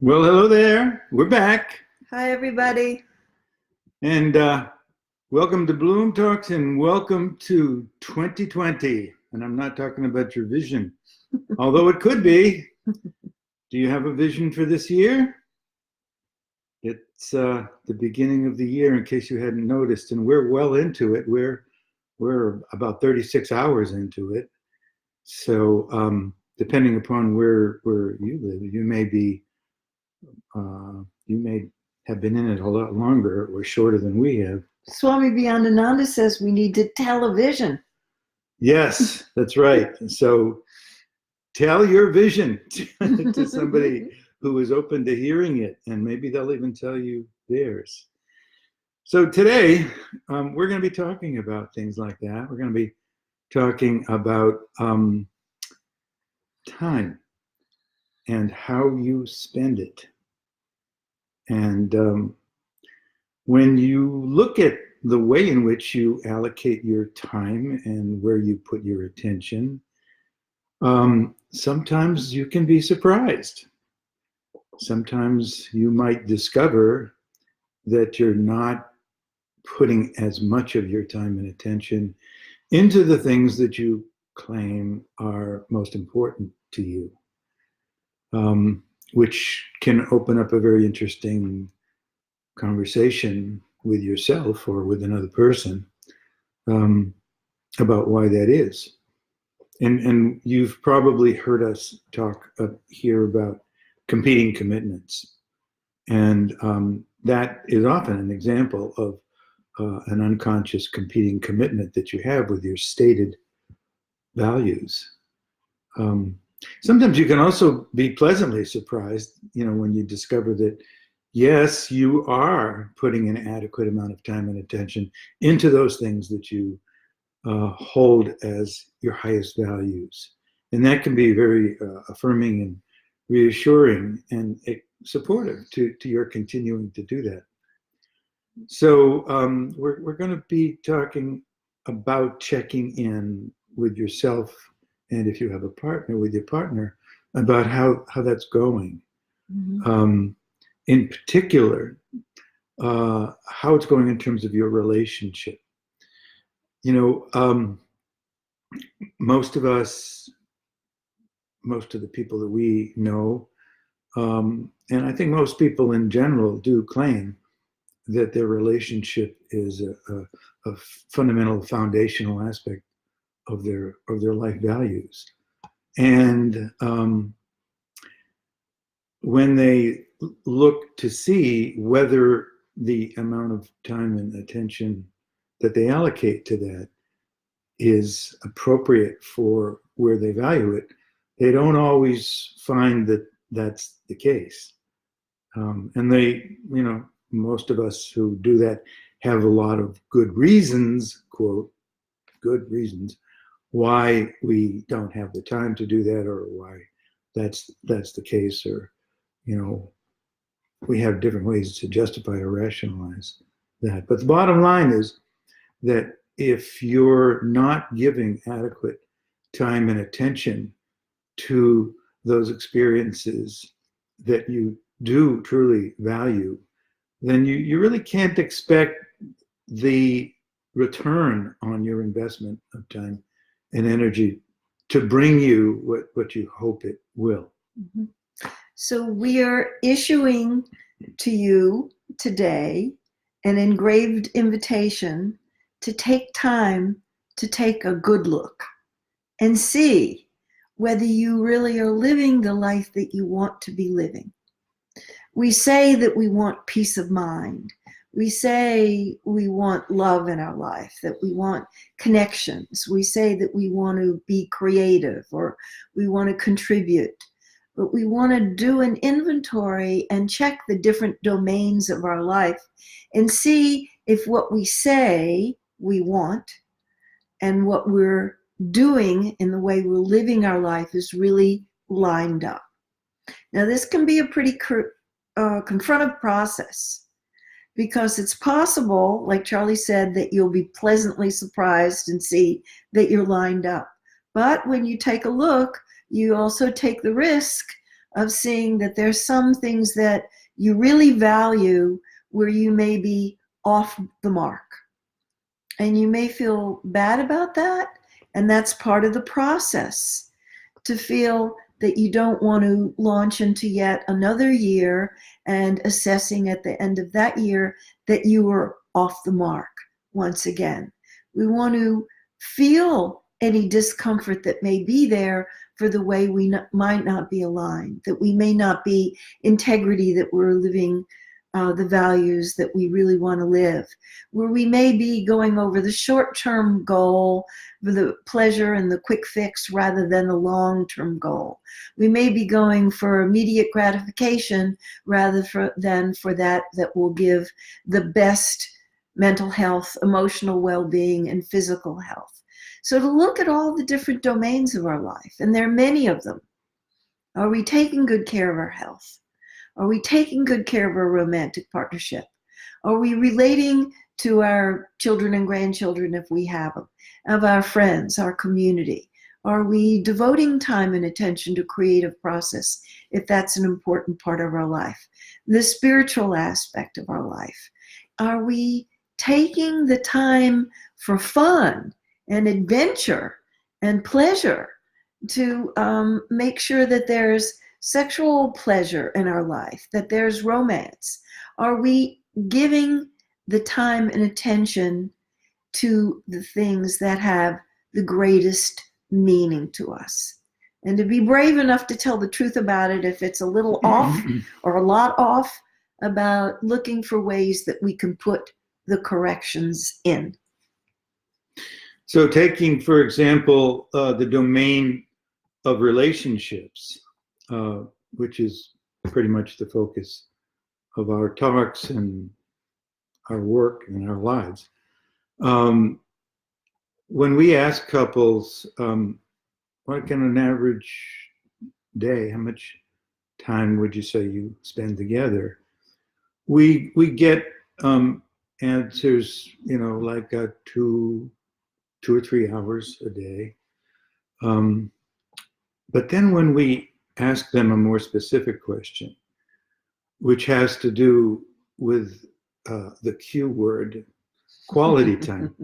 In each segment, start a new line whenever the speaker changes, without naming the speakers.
Well, hello there. We're back.
Hi, everybody.
And welcome to Bloom Talks and welcome to 2020. And I'm not talking about your vision, although it could be. Do you have a vision for this year? It's the beginning of the year, in case you hadn't noticed, and we're well into it. We're about 36 hours into it. So depending upon where you live, you may have been in it a lot longer or shorter than we have.
Swami Beyondananda says we need to tell a vision.
Yes, that's right. So tell your vision to somebody who is open to hearing it, and maybe they'll even tell you theirs. So today, we're going to be talking about things like that. We're going to be talking about time and how you spend it. And when you look at the way in which you allocate your time and where you put your attention, sometimes you can be surprised. Sometimes you might discover that you're not putting as much of your time and attention into the things that you claim are most important to you, which can open up a very interesting conversation with yourself or with another person about why that is. And you've probably heard us talk here about competing commitments. And that is often an example of an unconscious competing commitment that you have with your stated values. Sometimes you can also be pleasantly surprised, when you discover that, yes, you are putting an adequate amount of time and attention into those things that you hold as your highest values. And that can be very affirming and reassuring and supportive to your continuing to do that. So we're going to be talking about checking in with yourself, and if you have a partner, with your partner, about how that's going. Mm-hmm. In particular, how it's going in terms of your relationship. Most of the people that we know, and I think most people in general do claim that their relationship is a fundamental, foundational aspect of their life values. And when they look to see whether the amount of time and attention that they allocate to that is appropriate for where they value it, they don't always find that that's the case. And they, most of us who do that have a lot of good reasons, quote, good reasons, why we don't have the time to do that, or why that's the case, or we have different ways to justify or rationalize that. But the bottom line is that if you're not giving adequate time and attention to those experiences that you do truly value, then you really can't expect the return on your investment of time and energy to bring you what you hope it will.
Mm-hmm. So we are issuing to you today an engraved invitation to take time to take a good look and see whether you really are living the life that you want to be living. We say that we want peace of mind. We say we want love in our life, that we want connections. We say that we want to be creative, or we want to contribute. But we want to do an inventory and check the different domains of our life and see if what we say we want and what we're doing in the way we're living our life is really lined up. Now, this can be a pretty confrontive process, because it's possible, like Charlie said, that you'll be pleasantly surprised and see that you're lined up. But when you take a look, you also take the risk of seeing that there's some things that you really value where you may be off the mark. And you may feel bad about that. And that's part of the process, to feel that you don't want to launch into yet another year and assessing at the end of that year that you were off the mark once again. We want to feel any discomfort that may be there for the way we might not be aligned, that we may not be integrity, that we're living the values that we really want to live, where we may be going over the short-term goal, the pleasure and the quick fix, rather than the long-term goal. We may be going for immediate gratification rather than for that will give the best mental health, emotional well-being, and physical health. So to look at all the different domains of our life, and there are many of them. Are we taking good care of our health? Are we taking good care of our romantic partnership? Are we relating to our children and grandchildren, if we have them, of our friends, our community? Are we devoting time and attention to creative process, if that's an important part of our life? The spiritual aspect of our life. Are we taking the time for fun and adventure and pleasure to make sure that there's sexual pleasure in our life, that there's romance? Are we giving the time and attention to the things that have the greatest meaning to us? And to be brave enough to tell the truth about it if it's a little off or a lot off, about looking for ways that we can put the corrections in.
So taking, for example, the domain of relationships, which is pretty much the focus of our talks and our work and our lives. When we ask couples, what can an average day, how much time would you say you spend together? We get answers, like 2 or 3 hours a day. But then when we ask them a more specific question, which has to do with the Q word, quality time.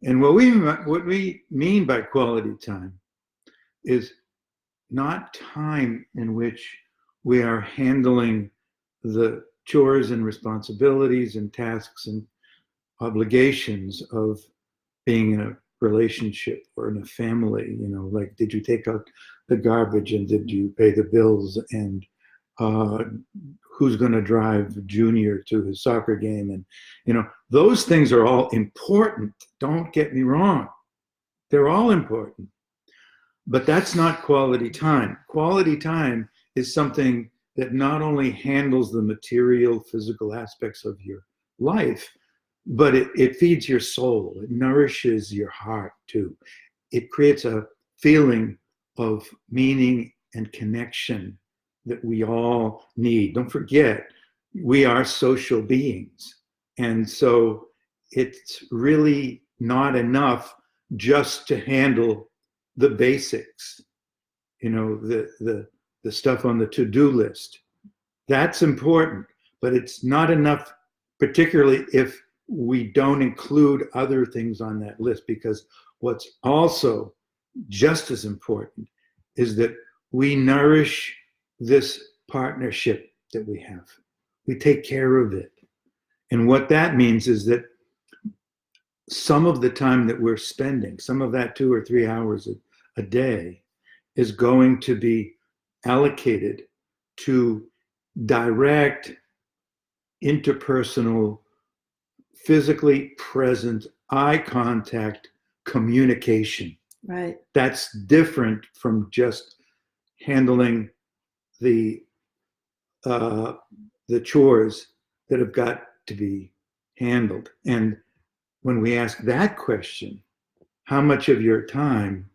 And what we mean by quality time is not time in which we are handling the chores and responsibilities and tasks and obligations of being in a relationship or in a family, like, did you take out the garbage, and did you pay the bills, and who's going to drive Junior to his soccer game? And those things are all important. Don't get me wrong, they're all important, but that's not quality time. Quality time is something that not only handles the material, physical aspects of your life, but it feeds your soul. It nourishes your heart too. It creates a feeling of meaning and connection that we all need. Don't forget, we are social beings. And so it's really not enough just to handle the basics, the stuff on the to-do list. That's important, but it's not enough, particularly if we don't include other things on that list, because what's also just as important is that we nourish this partnership that we have. We take care of it. And what that means is that some of the time that we're spending, some of that 2 or 3 hours a day, is going to be allocated to direct, interpersonal, physically present, eye contact communication.
Right.
That's different from just handling the chores that have got to be handled. And when we ask that question, how much of your time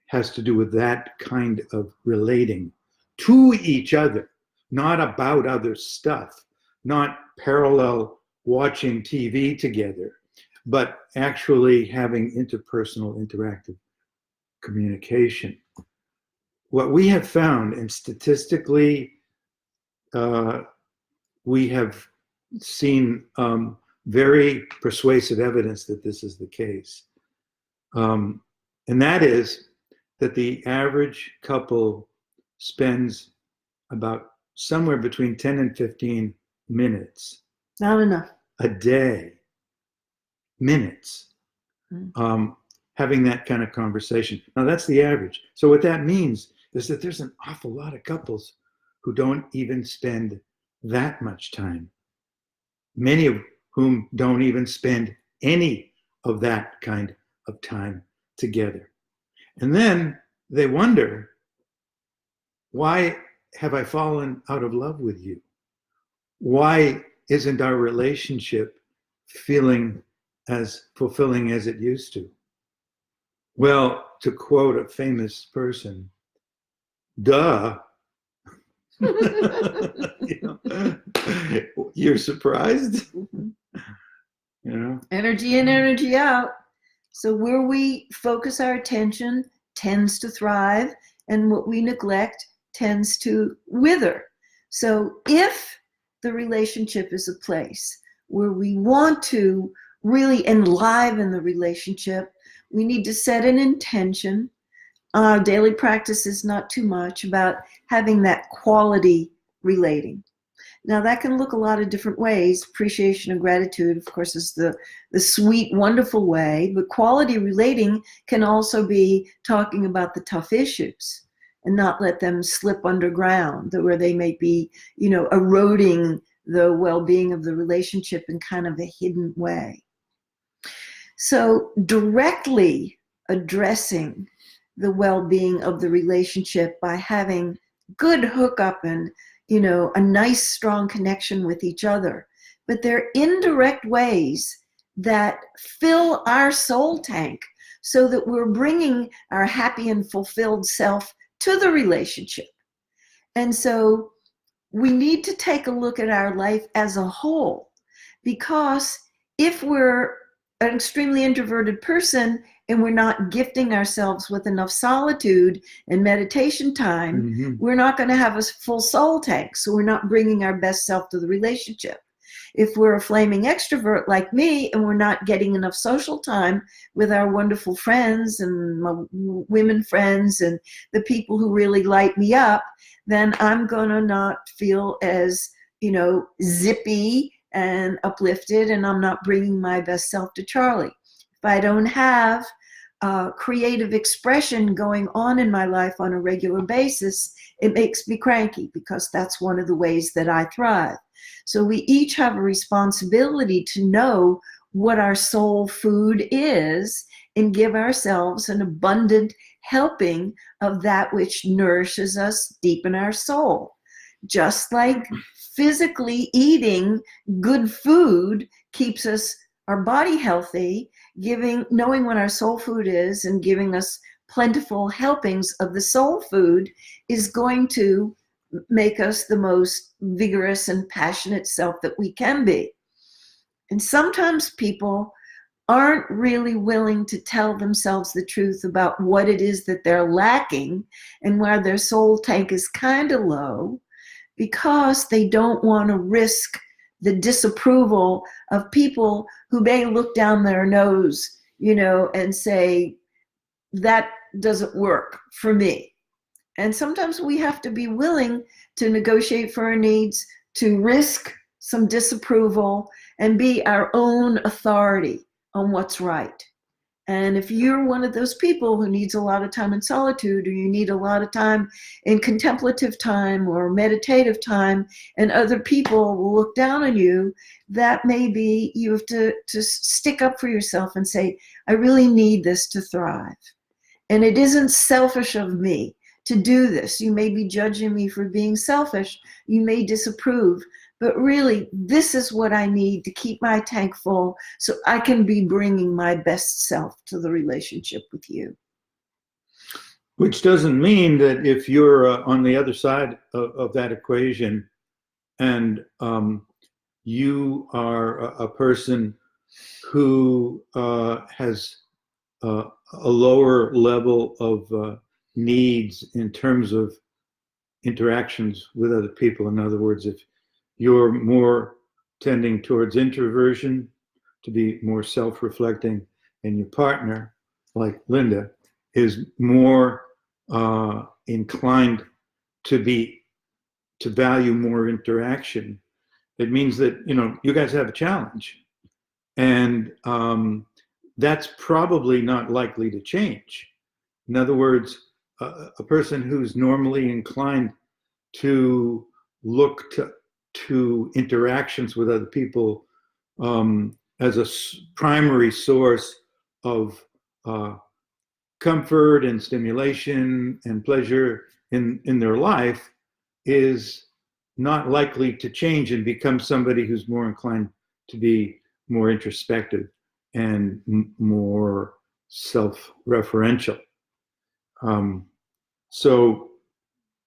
has to do with that kind of relating to each other, not about other stuff, not parallel watching TV together, but actually having interpersonal, interactive communication. what we have found, and statistically, we have seen very persuasive evidence that this is the case. And that is that the average couple spends about somewhere between 10 and 15 minutes.
Not enough.
A day, minutes, having that kind of conversation. Now, that's the average. So what that means is that there's an awful lot of couples who don't even spend that much time, many of whom don't even spend any of that kind of time together. And then they wonder, why have I fallen out of love with you? Why isn't our relationship feeling as fulfilling as it used to? Well, to quote a famous person, duh. You're surprised?
Energy in, energy out. So where we focus our attention tends to thrive, and what we neglect tends to wither. So if the relationship is a place where we want to really enliven the relationship, we need to set an intention. Daily practice is not too much about having that quality relating. Now that can look a lot of different ways. Appreciation and gratitude, of course, is the sweet, wonderful way, but quality relating can also be talking about the tough issues and not let them slip underground, where they may be, eroding the well-being of the relationship in kind of a hidden way. So directly addressing the well-being of the relationship by having good hookup and a nice, strong connection with each other. But they're indirect ways that fill our soul tank so that we're bringing our happy and fulfilled self to the relationship. And so we need to take a look at our life as a whole, because if we're an extremely introverted person and we're not gifting ourselves with enough solitude and meditation time, we're not going to have a full soul tank. So we're not bringing our best self to the relationship. If we're a flaming extrovert like me and we're not getting enough social time with our wonderful friends and my women friends and the people who really light me up, then I'm going to not feel as, zippy and uplifted, and I'm not bringing my best self to Charlie. If I don't have creative expression going on in my life on a regular basis, it makes me cranky, because that's one of the ways that I thrive. So we each have a responsibility to know what our soul food is and give ourselves an abundant helping of that which nourishes us deep in our soul. Just like physically eating good food keeps our body healthy, knowing what our soul food is and giving us plentiful helpings of the soul food is going to make us the most vigorous and passionate self that we can be. And sometimes people aren't really willing to tell themselves the truth about what it is that they're lacking and where their soul tank is kind of low, because they don't want to risk the disapproval of people who may look down their nose, and say, that doesn't work for me. And sometimes we have to be willing to negotiate for our needs, to risk some disapproval, and be our own authority on what's right. And if you're one of those people who needs a lot of time in solitude, or you need a lot of time in contemplative time or meditative time, and other people will look down on you, that may be you have to stick up for yourself and say, I really need this to thrive. And it isn't selfish of me to do this. You may be judging me for being selfish. You may disapprove. But really, this is what I need to keep my tank full so I can be bringing my best self to the relationship with you.
Which doesn't mean that if you're on the other side of that equation and you are a person who has a lower level of needs in terms of interactions with other people. In other words, if you're more tending towards introversion, to be more self-reflecting, and your partner, like Linda, is more inclined to value more interaction, it means that you guys have a challenge, and that's probably not likely to change. In other words, a person who's normally inclined to look to interactions with other people as a primary source of comfort and stimulation and pleasure in their life is not likely to change and become somebody who's more inclined to be more introspective and more self-referential. So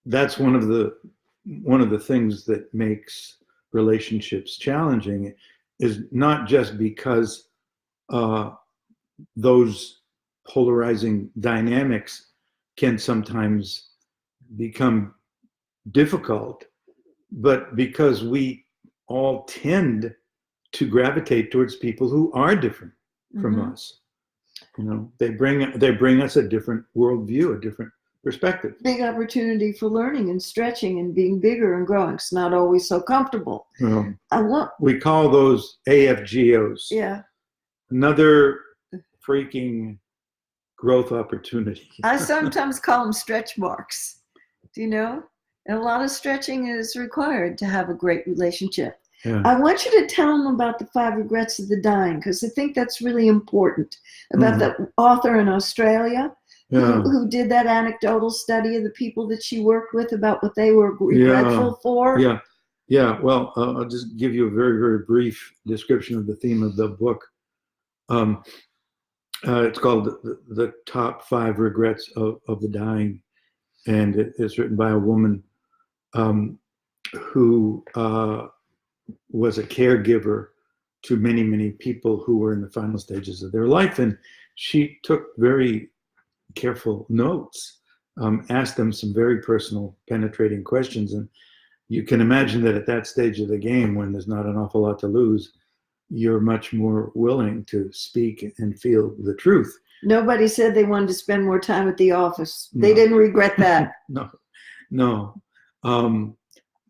that's one of the things that makes relationships challenging, is not just because those polarizing dynamics can sometimes become difficult, but because we all tend to gravitate towards people who are different from us. They bring us a different worldview, a different perspective.
Big opportunity for learning and stretching and being bigger and growing. It's not always so comfortable.
We call those AFGOs.
Yeah.
Another freaking growth opportunity.
I sometimes call them stretch marks. Do you know? And a lot of stretching is required to have a great relationship.
Yeah.
I want you to tell them about the 5 regrets of the dying, because I think that's really important, about the author in Australia who did that anecdotal study of the people that she worked with about what they were regretful for.
Yeah. Well, I'll just give you a very, very brief description of the theme of the book. It's called The Top 5 Regrets of the Dying, and it's written by a woman who was a caregiver to many, many people who were in the final stages of their life. And she took very careful notes, asked them some very personal, penetrating questions. And you can imagine that at that stage of the game, when there's not an awful lot to lose, you're much more willing to speak and feel the truth.
Nobody said they wanted to spend more time at the office. They didn't regret that.
No.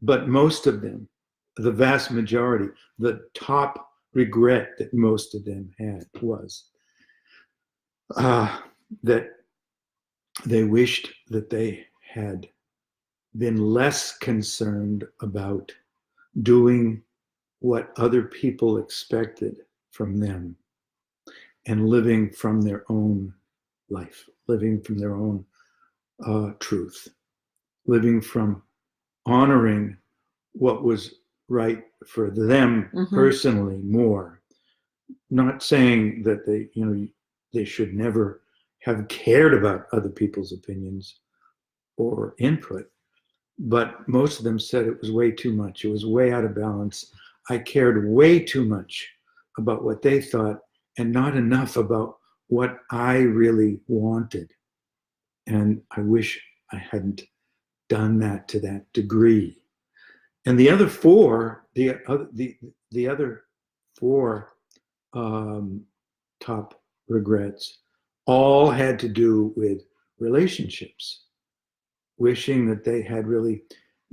But most of them, the vast majority, the top regret that most of them had was that they wished that they had been less concerned about doing what other people expected from them and living from their own life, living from their own truth, living from honoring what was right for them personally more. Not saying that they should never have cared about other people's opinions or input, but most of them said it was way too much. It was way out of balance. I cared way too much about what they thought and not enough about what I really wanted. And I wish I hadn't done that to that degree. And the other four, the other four top regrets all had to do with relationships, wishing that they had really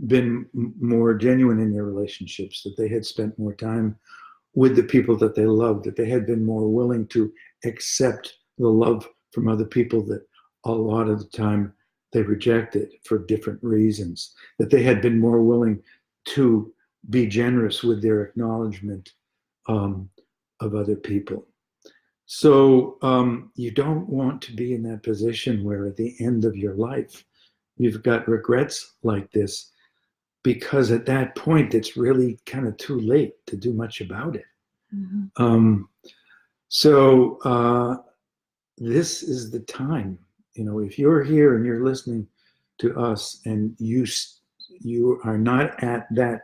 been more genuine in their relationships, that they had spent more time with the people that they loved, that they had been more willing to accept the love from other people that a lot of the time they rejected for different reasons, that they had been more willing to be generous with their acknowledgement of other people. So you don't want to be in that position where at the end of your life, you've got regrets like this, because at that point, it's really kind of too late to do much about it. So this is the time, if you're here and you're listening to us and you are not at that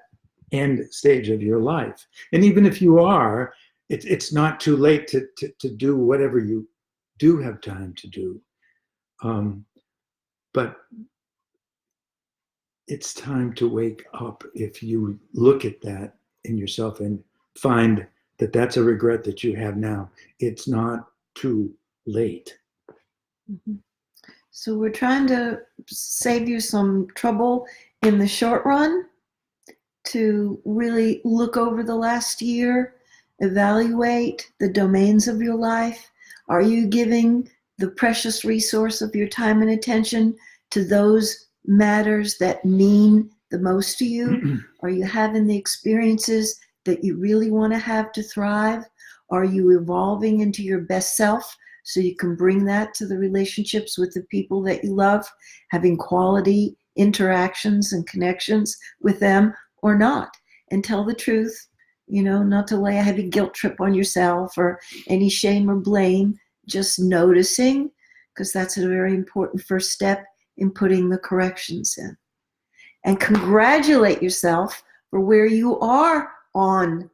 end stage of your life, and even if you are, it's not too late to do whatever you do have time to do. But it's time to wake up if you look at that in yourself and find that that's a regret that you have now. It's not too late.
Mm-hmm. So we're trying to save you some trouble in the short run, to really look over the last year, evaluate the domains of your life. Are you giving the precious resource of your time and attention to those matters that mean the most to you? Are you having the experiences that you really want to have to thrive? Are you evolving into your best self so you can bring that to the relationships with the people that you love, having quality interactions and connections with them, or not? And tell the truth, not to lay a heavy guilt trip on yourself or any shame or blame, just noticing, because that's a very important first step in putting the corrections in. And congratulate yourself for where you are on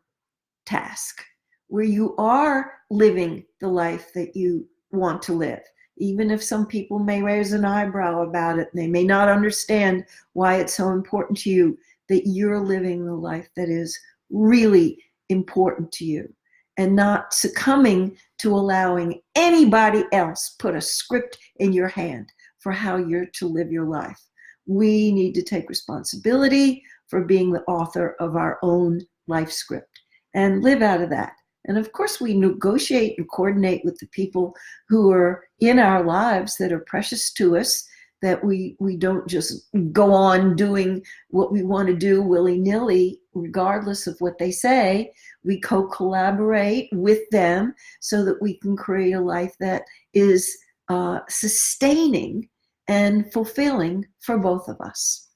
task, where you are living the life that you want to live. Even if some people may raise an eyebrow about it, and they may not understand why it's so important to you, that you're living the life that is really important to you, and not succumbing to allowing anybody else put a script in your hand for how you're to live your life. We need to take responsibility for being the author of our own life script and live out of that. And of course, we negotiate and coordinate with the people who are in our lives that are precious to us, that we don't just go on doing what we want to do willy-nilly, regardless of what they say. We co-collaborate with them so that we can create a life that is sustaining and fulfilling for both of us.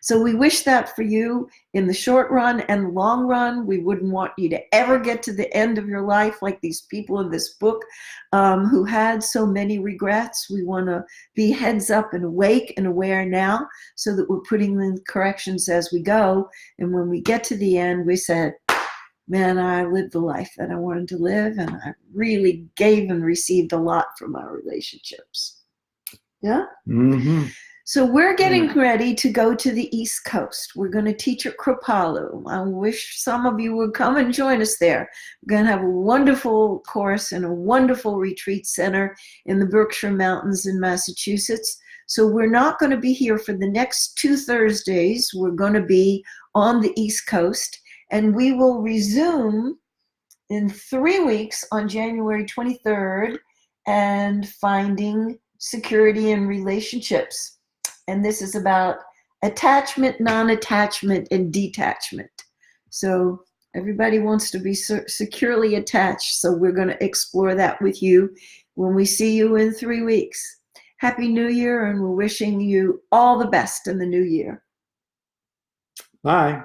So we wish that for you in the short run and long run. We wouldn't want you to ever get to the end of your life like these people in this book who had so many regrets. We want to be heads up and awake and aware now, so that we're putting in corrections as we go. And when we get to the end, we said, man, I lived the life that I wanted to live, and I really gave and received a lot from our relationships. Yeah?
Mm-hmm.
So we're getting ready to go to the East Coast. We're going to teach at Kripalu. I wish some of you would come and join us there. We're going to have a wonderful course in a wonderful retreat center in the Berkshire Mountains in Massachusetts. So we're not going to be here for the next 2 Thursdays. We're going to be on the East Coast, and we will resume in 3 weeks on January 23rd, and finding security in relationships. And this is about attachment, non-attachment, and detachment. So everybody wants to be securely attached. So we're going to explore that with you when we see you in 3 weeks. Happy New Year, and we're wishing you all the best in the new year.
Bye.